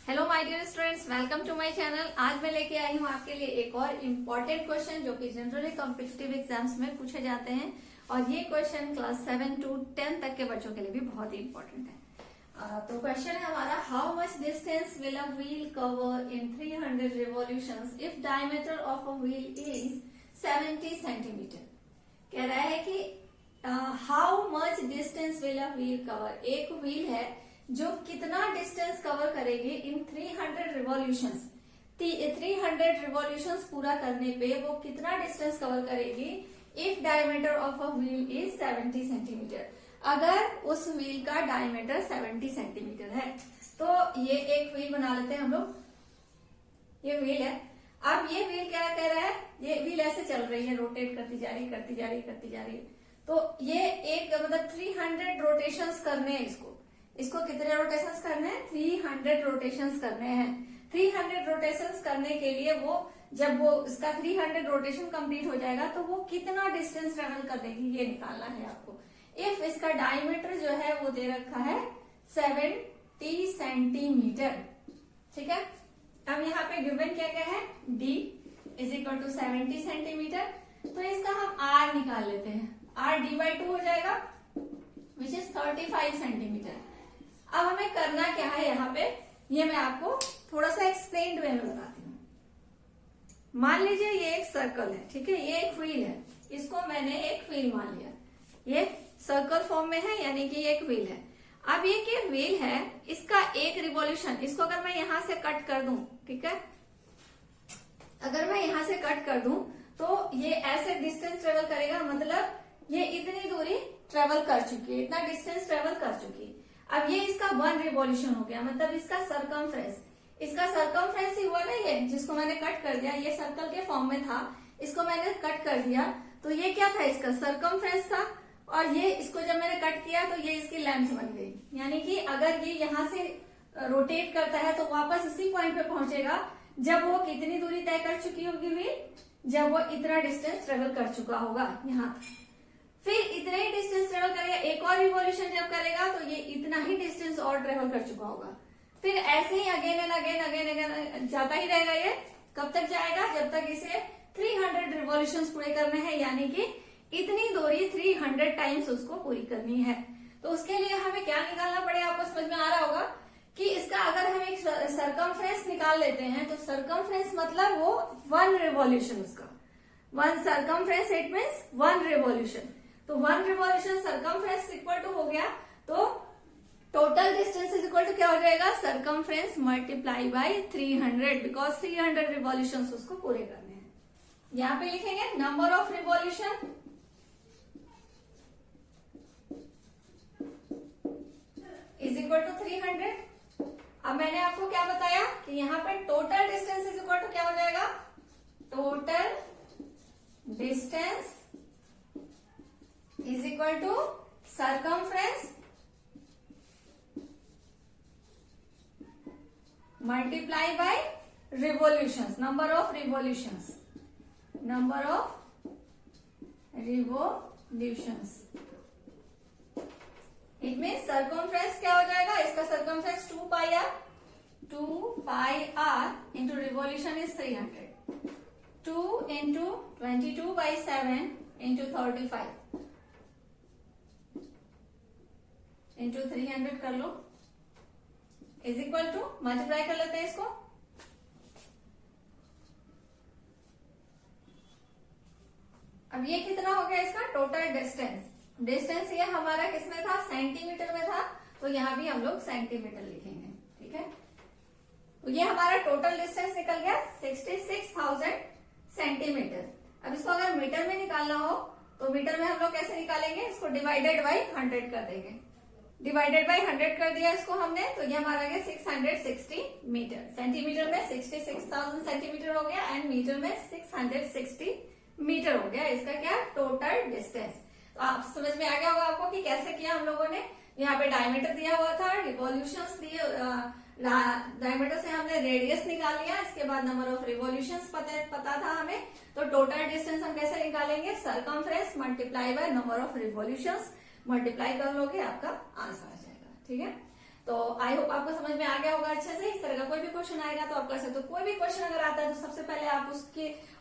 Hello my dear students, welcome to my channel. आज मैं लेके आई हूँ आपके लिए एक और इम्पोर्टेंट क्वेश्चन जो कि जनरली कॉम्पिटिटिव एग्जाम्स में पूछे जाते हैं और ये क्वेश्चन क्लास 7 to 10 तक के बच्चों के लिए भी बहुत ही इम्पोर्टेंट है। तो क्वेश्चन है हमारा, how much distance will a wheel cover in 300 revolutions if diameter of a wheel is 70 centimetre. कह रहा है कि how much distance will a wheel cover, एक व्हील है जो कितना डिस्टेंस कवर करेगी इन 300 रिवॉल्यूशंस। 300 रिवॉल्यूशंस पूरा करने पे वो कितना डिस्टेंस कवर करेगी if diameter of a wheel is 70 centimetre, अगर उस व्हील का डायमीटर 70 सेंटीमीटर है। तो ये एक व्हील बना लेते हैं हम लोग, ये व्हील है। अब ये व्हील क्या कह रहा है, ये व्हील ऐसे चल रही है, रोटेट करती जा रही करती जा रही करती जा रही है। तो ये एक मतलब 300 रोटेशंस करने हैं इसको कितने रोटेशंस करने हैं, 300 रोटेशंस करने हैं। 300 रोटेशंस करने के लिए वो जब वो इसका 300 रोटेशन कंप्लीट हो जाएगा तो वो कितना डिस्टेंस ट्रेवल कर देगी ये निकालना है आपको। इफ इसका डायमीटर जो है वो दे रखा है 70 सेंटीमीटर, ठीक है। अब यहाँ पे गिवन क्या क्या है, d is equal to 70 centimetre. तो इसका हम r निकाल लेते हैं, r d/2 हो जाएगा विच इज 35 सेंटीमीटर। अब हमें करना क्या है यहाँ पे, ये मैं आपको थोड़ा सा एक्सप्लेन्ड वे में बताती हूँ। मान लीजिए ये एक सर्कल है, ठीक है, ये एक व्हील है, इसको मैंने एक व्हील मान लिया, ये सर्कल फॉर्म में है यानी कि ये एक व्हील है। अब ये क्या व्हील है, इसका एक रिवॉल्यूशन, इसको अगर मैं यहां से कट कर दूं, ठीक है, अगर मैं यहां से कट कर दूं तो ये ऐसे डिस्टेंस ट्रेवल करेगा, मतलब ये इतनी दूरी ट्रेवल कर चुकी है, इतना डिस्टेंस ट्रेवल कर चुकी है। अब ये इसका 1 रिवॉल्यूशन हो गया, मतलब इसका सरकमफ्रेंस, इसका सरकमफ्रेंस ही हुआ ना, ये जिसको मैंने कट कर दिया, ये सर्कल के फॉर्म में था, इसको मैंने कट कर दिया तो ये क्या था, इसका सरकमफ्रेंस था। और ये इसको जब मैंने कट किया तो ये इसकी लेंथ बन गई, यानी कि अगर ये यहाँ से रोटेट करता है तो वापस इसी पॉइंट पे पहुंचेगा जब वो कितनी दूरी तय कर चुकी होगी व्हील, जब वो इतना डिस्टेंस ट्रेवल कर चुका होगा यहाँ। फिर इतने ही डिस्टेंस ट्रेवल करेगा, एक और रिवॉल्यूशन जब करेगा तो ये इतना ही डिस्टेंस और ट्रेवल कर चुका होगा। फिर ऐसे ही again and again again again जाता ही रहेगा। ये कब तक जाएगा, जब तक इसे 300 रिवॉल्यूशंस पूरे करने हैं, यानी कि इतनी दूरी 300 टाइम्स उसको पूरी करनी है। तो उसके लिए हमें क्या निकालना पड़ेगा, आपको समझ में आ रहा होगा कि इसका अगर हम एक सरकमफ्रेंस निकाल लेते हैं तो सरकमफ्रेंस मतलब वो 1 रिवॉल्यूशन, उसका 1 सरकमफ्रेंस इट मीन्स 1 रिवॉल्यूशन। तो 1 रिवॉल्यूशन सरकमफ्रेंस इक्वल टू हो गया, तो total distance is equal to क्या हो जाएगा, circumference multiply by 300, because 300 revolution उसको पूरे करने हैं। यहाँ पे लिखेंगे number of revolution is equal to 300। अब मैंने आपको क्या बताया कि यहाँ पे total distance is equal to क्या हो जाएगा, total distance is equal to circumference multiply by revolutions, number of revolutions, number of revolutions. It mean circumference क्या हो जाएगा, इसका circumference 2 pi R into revolution is 300, 2 into 22/7 into 35 into 300 कर लो, is equal to multiply कर लेते हैं इसको। अब ये कितना हो गया, इसका टोटल डिस्टेंस ये हमारा किसमें था, सेंटीमीटर में था, तो यहाँ भी हम लोग सेंटीमीटर लिखेंगे, ठीक है। तो ये हमारा टोटल डिस्टेंस निकल गया 66,000 सेंटीमीटर। अब इसको अगर मीटर में निकालना हो तो मीटर में हम लोग कैसे निकालेंगे, इसको डिवाइडेड बाई 100 कर देंगे। डिवाइडेड बाई 100 कर दिया इसको हमने, तो ये हमारा गया 660 मीटर। सेंटीमीटर में 66,000 सेंटीमीटर हो गया एंड मीटर में 660 मीटर हो गया, इसका क्या टोटल डिस्टेंस। तो आप समझ में आ गया होगा आपको कि कैसे किया हम लोगों ने। यहाँ पे डायमीटर दिया हुआ था, रिवॉल्यूशंस दिए, डायमीटर से हमने रेडियस निकाल लिया, इसके बाद नंबर ऑफ रिवॉल्यूशंस पता था हमें, तो टोटल डिस्टेंस हम कैसे निकालेंगे, circumference multiply by number of revolutions, multiply कर लोगे आपका आंसर आ जाएगा, ठीक है। तो आई होप आपको समझ में आ गया होगा अच्छे से। इस तरह का कोई भी क्वेश्चन आएगा तो आप कर सकते हो। कोई भी क्वेश्चन अगर आता है तो सबसे पहले आप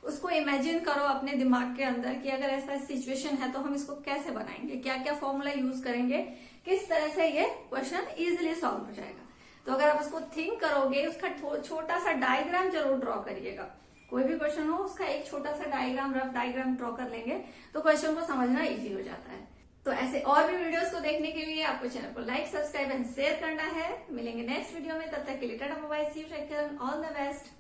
उसको इमेजिन करो अपने दिमाग के अंदर कि अगर ऐसा सिचुएशन है तो हम इसको कैसे बनाएंगे, क्या क्या फॉर्मूला यूज करेंगे, किस तरह से ये क्वेश्चन इजिली सॉल्व हो जाएगा। तो अगर आप उसको थिंक करोगे, उसका छोटा सा डायग्राम जरूर ड्रॉ करिएगा। कोई भी क्वेश्चन हो उसका एक छोटा सा डायग्राम, रफ डायग्राम ड्रॉ कर लेंगे तो क्वेश्चन को समझना इजी हो जाता है। तो ऐसे और भी वीडियोस को देखने के लिए आपको चैनल को लाइक, सब्सक्राइब एंड शेयर करना है। मिलेंगे नेक्स्ट वीडियो में, तब तक के लिए tata bye bye, see you, take care, all the best.